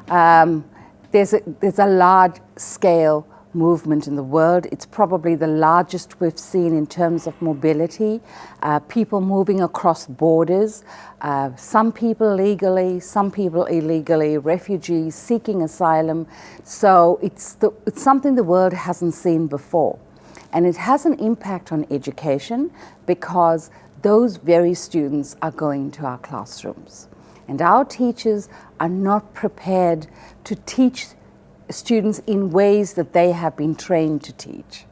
There's a large-scale movement in the world. It's probably the largest we've seen in terms of mobility, people moving across borders, some people legally, some people illegally, refugees seeking asylum. So it's something the world hasn't seen before. And it has an impact on education because those very students are going to our classrooms. And our teachers are not prepared to teach students in ways that they have been trained to teach.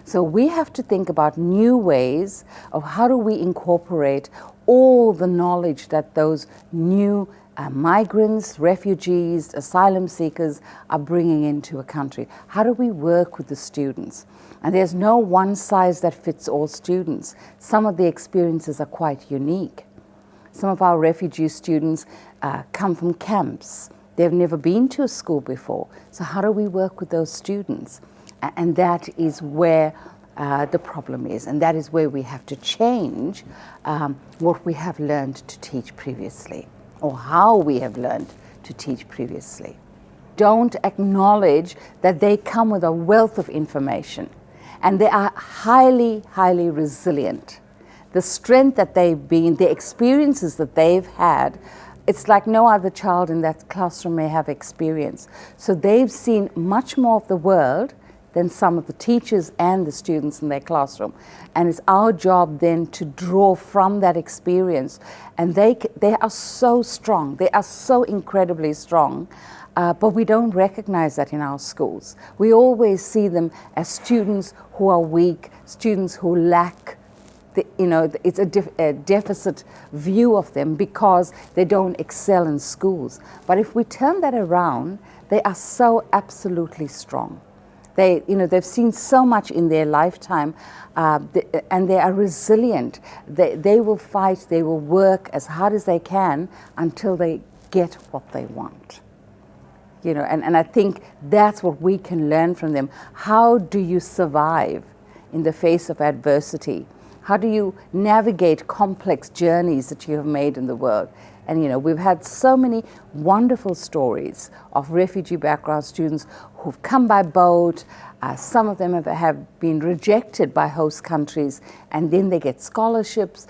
So we have to think about new ways of how do we incorporate all the knowledge that those new migrants, refugees, asylum seekers are bringing into a country. How do we work with the students? And there's no one size that fits all students. Some of the experiences are quite unique. Some of our refugee students come from camps. They've never been to a school before. So how do we work with those students? And that is where the problem is. And that is where we have to change what we have learned to teach previously, or how we have learned to teach previously. Don't acknowledge that they come with a wealth of information. And they are highly, highly resilient. The strength that they've been, the experiences that they've had, it's like no other child in that classroom may have experienced. So they've seen much more of the world than some of the teachers and the students in their classroom. And it's our job then to draw from that experience. And they are so strong, they are so incredibly strong, but we don't recognize that in our schools. We always see them as students who are weak, students who lack it's a deficit view of them because they don't excel in schools. But if we turn that around, they are so absolutely strong. They've seen so much in their lifetime, and they are resilient. They will fight, they will work as hard as they can until they get what they want. And I think that's what we can learn from them. How do you survive in the face of adversity? How do you navigate complex journeys that you have made in the world? And we've had so many wonderful stories of refugee background students who've come by boat. Some of them have been rejected by host countries, and then they get scholarships.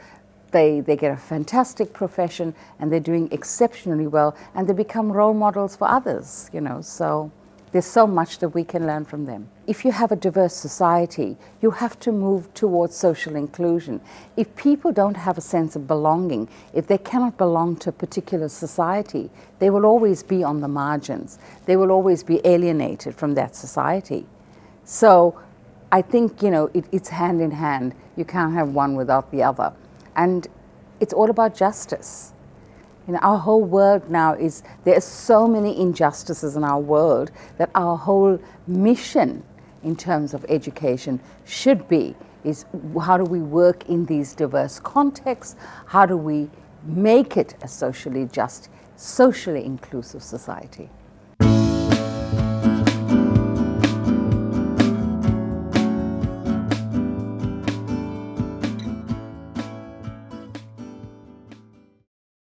They get a fantastic profession, and they're doing exceptionally well, and they become role models for others. So there's so much that we can learn from them. If you have a diverse society, you have to move towards social inclusion. If people don't have a sense of belonging, if they cannot belong to a particular society, they will always be on the margins. They will always be alienated from that society. So I think, it's hand in hand. You can't have one without the other. And it's all about justice. Our whole world now there are so many injustices in our world that our whole mission in terms of education should be is how do we work in these diverse contexts? How do we make it a socially just, socially inclusive society?